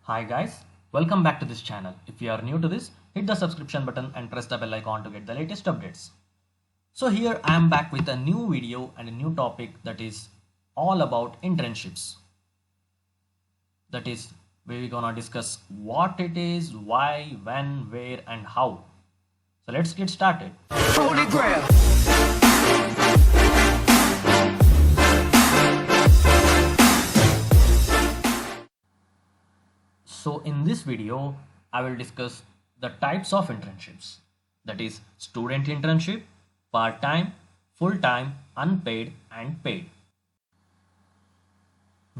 Hi guys, welcome back to this channel. If you are new to this, hit the subscription button and press the bell icon to get the latest updates. So here I am back with a new video and a new topic that is all about internships. That is, we're gonna discuss what it is, why, when, where and how. So let's get started. Holy Grail. So in this video, I will discuss the types of internships. That is student internship, part-time, full-time, unpaid and paid.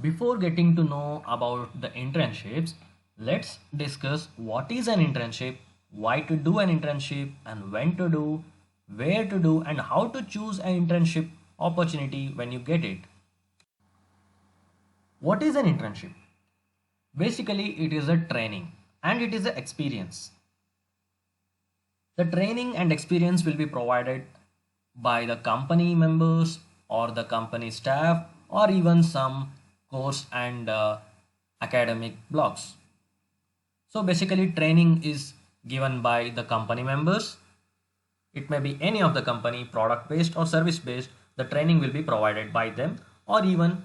Before getting to know about the internships, let's discuss what is an internship, why to do an internship and when to do, where to do and how to choose an internship opportunity when you get it. What is an internship? Basically, it is a training and it is an experience. The training and experience will be provided by the company members or the company staff or even some course and academic blocks. So basically training is given by the company members. It may be any of the company, product based or service based. The training will be provided by them or even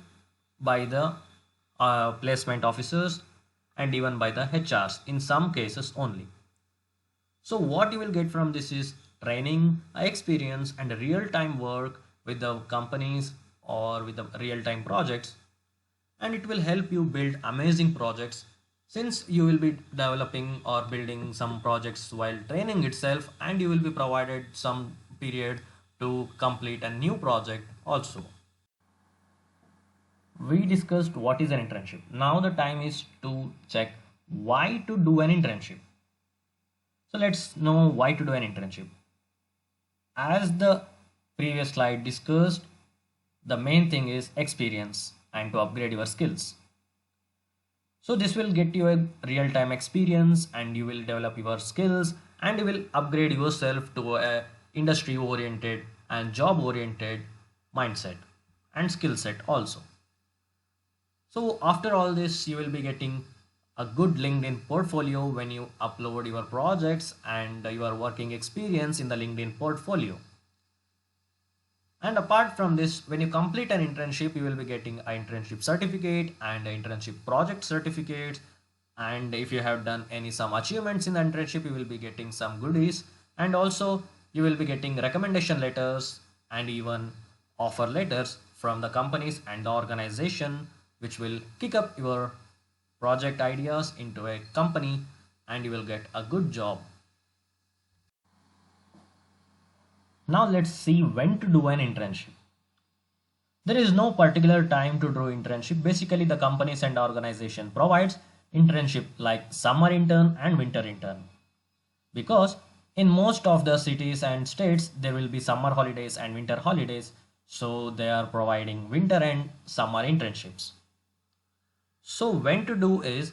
by the placement officers and even by the HRs in some cases only. So what you will get from this is training, experience and real-time work with the companies or with the real-time projects, and it will help you build amazing projects since you will be developing or building some projects while training itself, and you will be provided some period to complete a new project also. We discussed what is an internship. Now the time is to check why to do an internship. So let's know why to do an internship. As the previous slide discussed, the main thing is experience and to upgrade your skills. So this will get you a real-time experience and you will develop your skills and you will upgrade yourself to a industry oriented and job oriented mindset and skill set also. So after all this, you will be getting a good LinkedIn portfolio when you upload your projects and your working experience in the LinkedIn portfolio. And apart from this, when you complete an internship, you will be getting an internship certificate and an internship project certificate. And if you have done some achievements in the internship, you will be getting some goodies. And also you will be getting recommendation letters and even offer letters from the companies and the organization, which will kick up your project ideas into a company and you will get a good job. Now let's see when to do an internship. There is no particular time to do internship. Basically the companies and organization provides internship like summer intern and winter intern. Because in most of the cities and states there will be summer holidays and winter holidays. So they are providing winter and summer internships. So when to do is,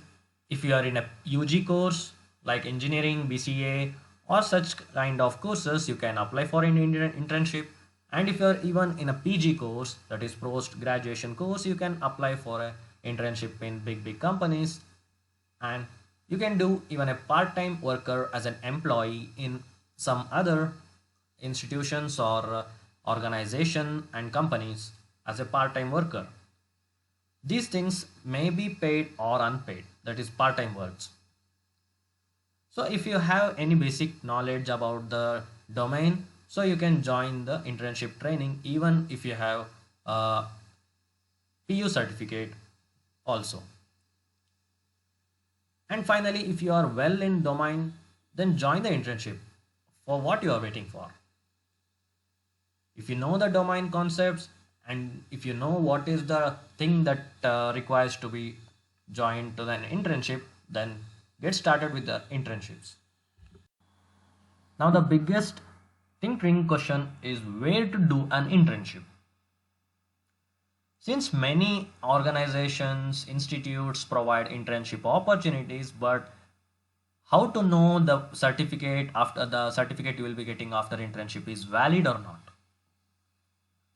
if you are in a UG course like engineering, BCA or such kind of courses, you can apply for an internship. And if you are even in a PG course, that is post graduation course, you can apply for a internship in big companies. And you can do even a part-time worker as an employee in some other institutions or organization and companies as a part-time worker. These things may be paid or unpaid, that is part-time works. So if you have any basic knowledge about the domain, so you can join the internship training even if you have a PU certificate also. And finally, if you are well in domain, then join the internship. For what you are waiting for? If you know the domain concepts and if you know what is the thing that requires to be joined to an internship, then get started with the internships. Now the biggest thinking question is where to do an internship. Since many organizations, institutes provide internship opportunities, but how to know the certificate after the certificate you will be getting after internship is valid or not?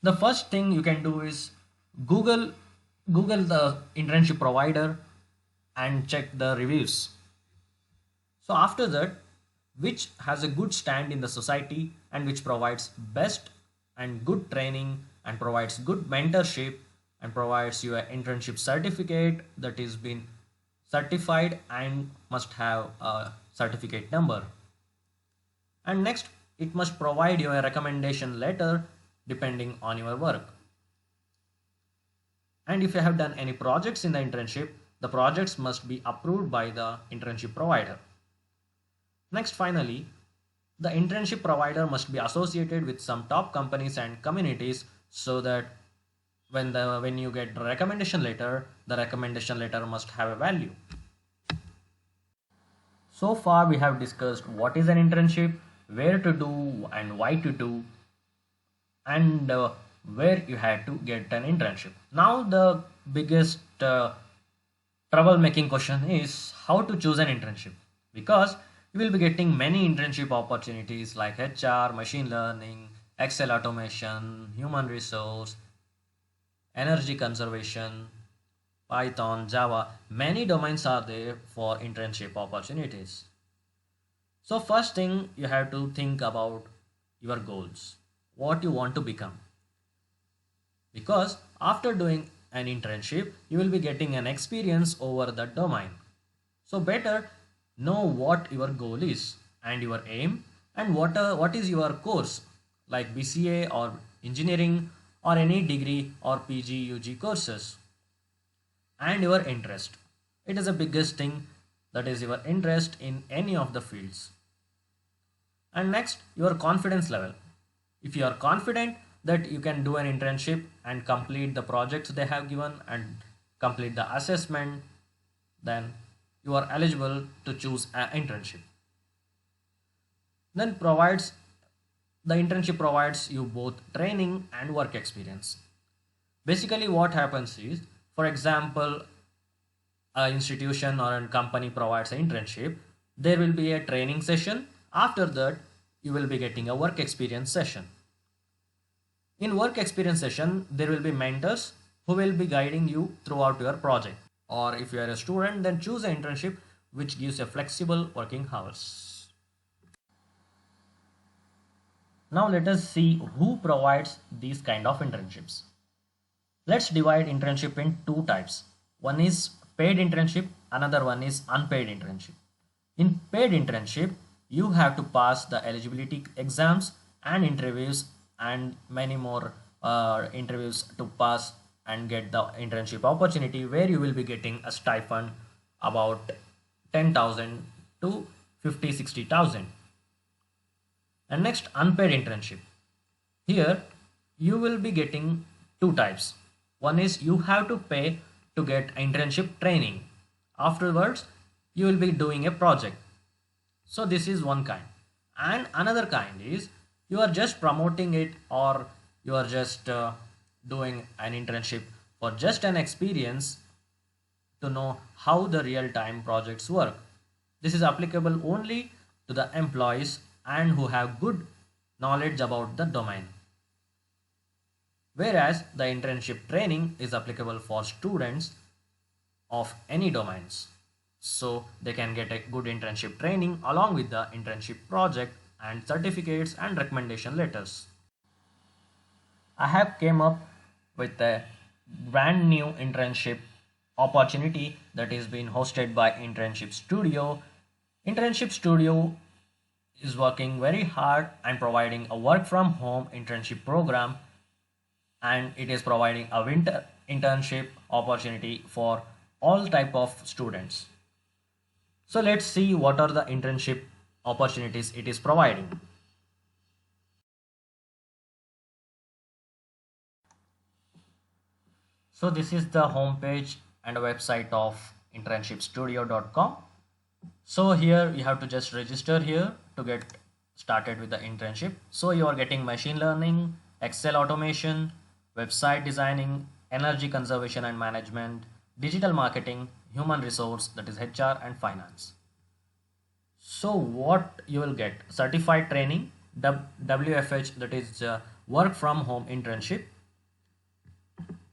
The first thing you can do is Google the internship provider and check the reviews. So after that, which has a good stand in the society and which provides best and good training and provides good mentorship and provides you an internship certificate that is been certified and must have a certificate number. And next, it must provide you a recommendation letter depending on your work. And if you have done any projects in the internship, the projects must be approved by the internship provider. Next, finally, the internship provider must be associated with some top companies and communities so that when you get the recommendation letter, the recommendation letter must have a value. So far we have discussed what is an internship, where to do and why to do, and where you had to get an internship. Now the biggest troublemaking question is how to choose an internship, because you will be getting many internship opportunities like HR, machine learning, Excel automation, human resource, energy conservation, Python, Java. Many domains are there for internship opportunities. So first thing you have to think about your goals, what you want to become. Because after doing an internship, you will be getting an experience over the domain. So better know what your goal is and your aim and what is your course like BCA or engineering or any degree or PG, UG courses and your interest. It is the biggest thing, that is your interest in any of the fields. And next, your confidence level. If you are confident that you can do an internship and complete the projects they have given and complete the assessment, then you are eligible to choose an internship. Then provides the internship provides you both training and work experience. Basically what happens is, for example, an institution or a company provides an internship, there will be a training session. After that, you will be getting a work experience session. In work experience session, there will be mentors who will be guiding you throughout your project. Or if you are a student, then choose an internship which gives a flexible working hours. Now let us see who provides these kind of internships. Let's divide internship in two types. One is paid internship, another one is unpaid internship. In paid internship, you have to pass the eligibility exams and interviews and many more interviews to pass and get the internship opportunity, where you will be getting a stipend about 10,000 to 50-60,000. And next, unpaid internship. Here you will be getting two types. One is you have to pay to get internship training. Afterwards, you will be doing a project. So this is one kind. And another kind is you are just promoting it, or you are just doing an internship for just an experience to know how the real-time projects work. This is applicable only to the employees and who have good knowledge about the domain. Whereas the internship training is applicable for students of any domains. So they can get a good internship training along with the internship project and certificates and recommendation letters. I have came up with a brand new internship opportunity that is being hosted by Internship Studio. Internship Studio is working very hard and providing a work from home internship program, and it is providing a winter internship opportunity for all type of students. So let's see what are the internship opportunities it is providing. So this is the homepage and a website of internshipstudio.com. So here you have to just register here to get started with the internship. So you are getting machine learning, Excel automation, website designing, energy conservation and management, digital marketing, human resource, that is HR, and finance. So what you will get: certified training, WFH, that is work from home internship.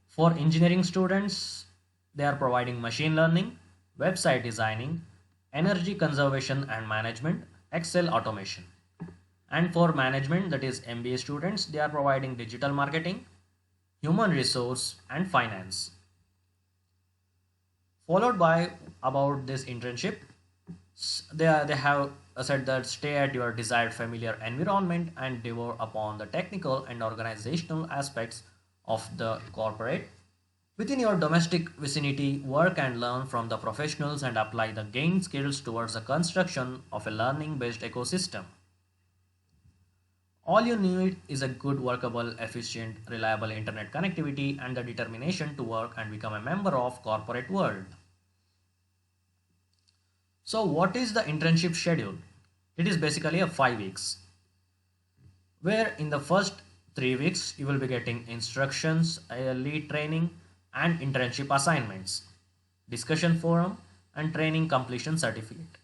For engineering students, they are providing machine learning, website designing, energy conservation and management, Excel automation. And for management, that is MBA students, they are providing digital marketing, human resource and finance. Followed by about this internship, they have said that stay at your desired familiar environment and devour upon the technical and organizational aspects of the corporate. Within your domestic vicinity, work and learn from the professionals and apply the gained skills towards the construction of a learning based ecosystem. All you need is a good, workable, efficient, reliable internet connectivity and the determination to work and become a member of corporate world. So what is the internship schedule? It is basically a 5 weeks where in the first 3 weeks you will be getting instructions, lead training and internship assignments, discussion forum and training completion certificate.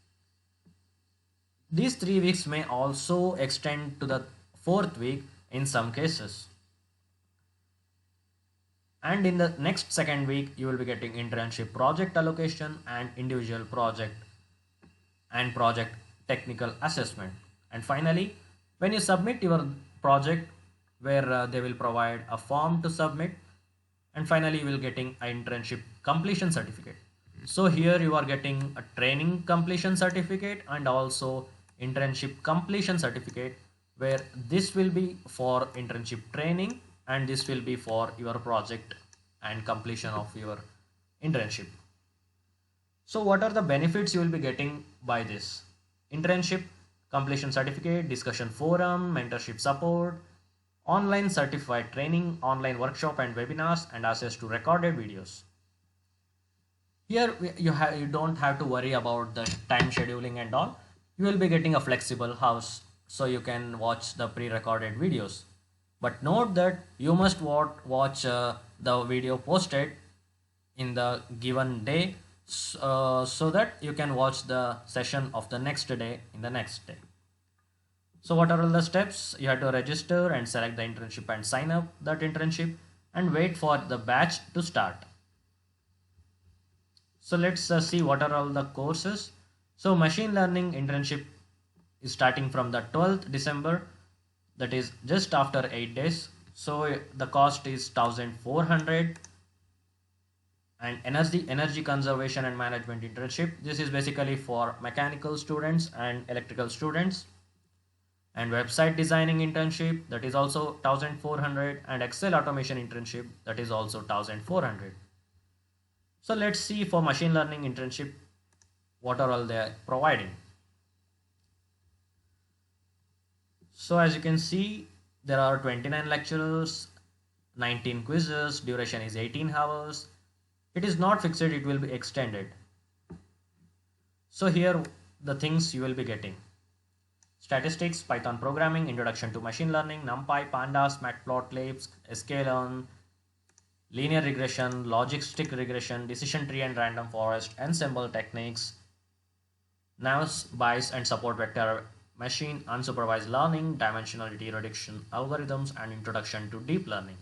These 3 weeks may also extend to the fourth week in some cases. And in the next second week, you will be getting internship project allocation and individual project and project technical assessment. And finally, when you submit your project, where they will provide a form to submit, and finally you will getting an internship completion certificate. So here you are getting a training completion certificate and also internship completion certificate, where this will be for internship training and this will be for your project and completion of your internship. So what are the benefits you will be getting by this? Internship completion certificate, discussion forum, mentorship support, online certified training, online workshop and webinars, and access to recorded videos. Here you don't have to worry about the time scheduling and all. You will be getting a flexible house so you can watch the pre-recorded videos. But note that you must watch the video posted in the given day, so that you can watch the session of the next day in the next day. So what are all the steps? You have to register and select the internship and sign up that internship and wait for the batch to start. So let's see what are all the courses. So machine learning internship is starting from the 12th December, that is just after 8 days. So the cost is 1400. And energy conservation and management internship, this is basically for mechanical students and electrical students. And website designing internship, that is also 1400, and Excel automation internship, that is also 1400. So let's see for machine learning internship what are all they are providing. So as you can see, there are 29 lecturers, 19 quizzes, duration is 18 hours. It is not fixed, it will be extended. So here the things you will be getting: statistics, Python programming, introduction to machine learning, NumPy, Pandas, Matplotlib, sklearn, linear regression, logistic regression, decision tree and random forest, ensemble techniques, Naive Bayes and support vector machine, unsupervised learning, dimensionality reduction algorithms, and introduction to deep learning.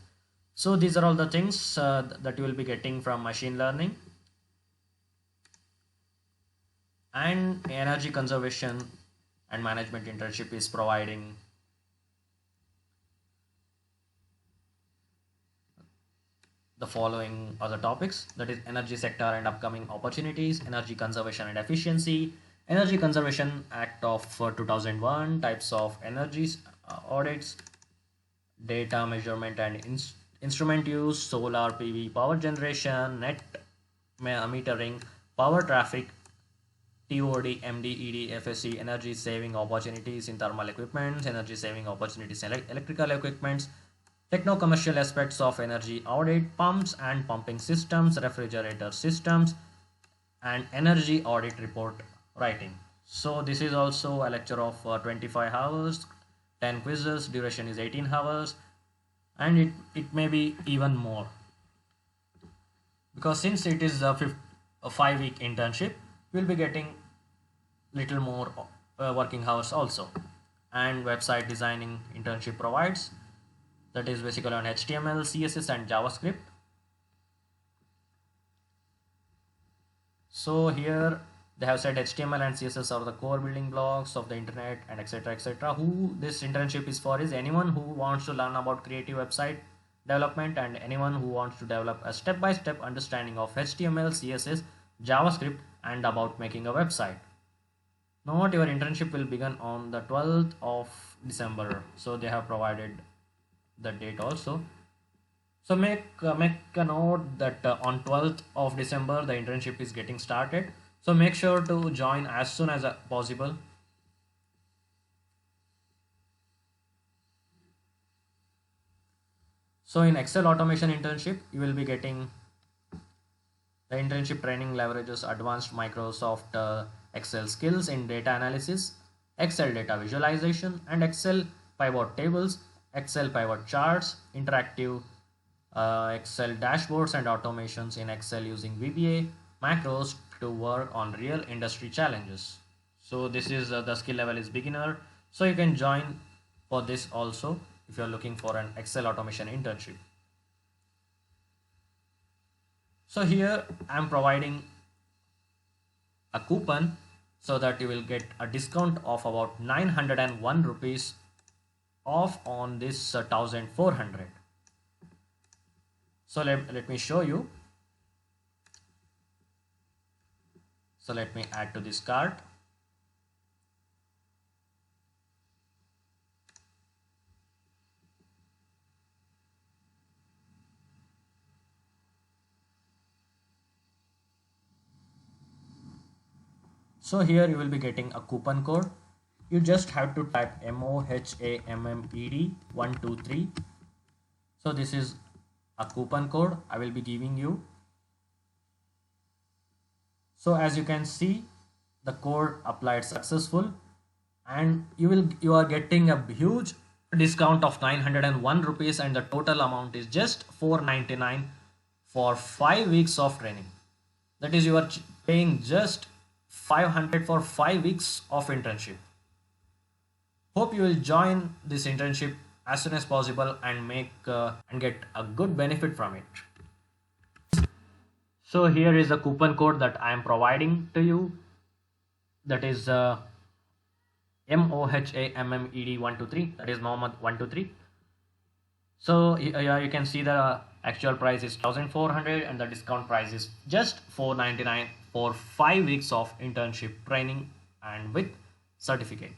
So these are all the things that you will be getting from machine learning. And energy conservation and management internship is providing the following other topics, that is energy sector and upcoming opportunities, energy conservation and efficiency, Energy Conservation Act of 2001, types of energies audits, data measurement and instrument use, solar PV power generation, net metering, power traffic, TOD, MD, ED, FSC, energy saving opportunities in thermal equipment, energy saving opportunities in electrical equipments, techno-commercial aspects of energy audit, pumps and pumping systems, refrigerator systems, and energy audit report writing. So this is also a lecture of 25 hours, 10 quizzes, duration is 18 hours, and it may be even more, because since it is a 5-week internship, we'll be getting little more working hours also. And website designing internship provides, that is basically on HTML, CSS and JavaScript. So here they have said HTML and CSS are the core building blocks of the internet and etc etc. Who this internship is for is anyone who wants to learn about creative website development and anyone who wants to develop a step-by-step understanding of HTML, CSS, JavaScript and about making a website. Note your internship will begin on the 12th of December. So they have provided the date also. So make a note that on 12th of December the internship is getting started. So make sure to join as soon as possible. So in Excel automation internship, you will be getting the internship training leverages advanced Microsoft Excel skills in data analysis, Excel data visualization, and Excel pivot tables, Excel pivot charts, interactive Excel dashboards and automations in Excel using VBA macros to work on real industry challenges. So this is the skill level is beginner. So you can join for this also if you are looking for an Excel automation internship. So here I am providing a coupon so that you will get a discount of about 901 rupees off on this 1400. So let me show you. So let me add to this cart. So here you will be getting a coupon code. You just have to type MOHAMMED123. So this is a coupon code I will be giving you. So as you can see, the code applied successful and you are getting a huge discount of 901 rupees and the total amount is just 499 for 5 weeks of training. That is, you are paying just 500 for 5 weeks of internship. Hope you will join this internship as soon as possible and get a good benefit from it. So here is the coupon code that I am providing to you. That is MOHAMMED123. That is Mohammed 123. So you can see the actual price is 1400 and the discount price is just 499 for 5 weeks of internship training and with certificate.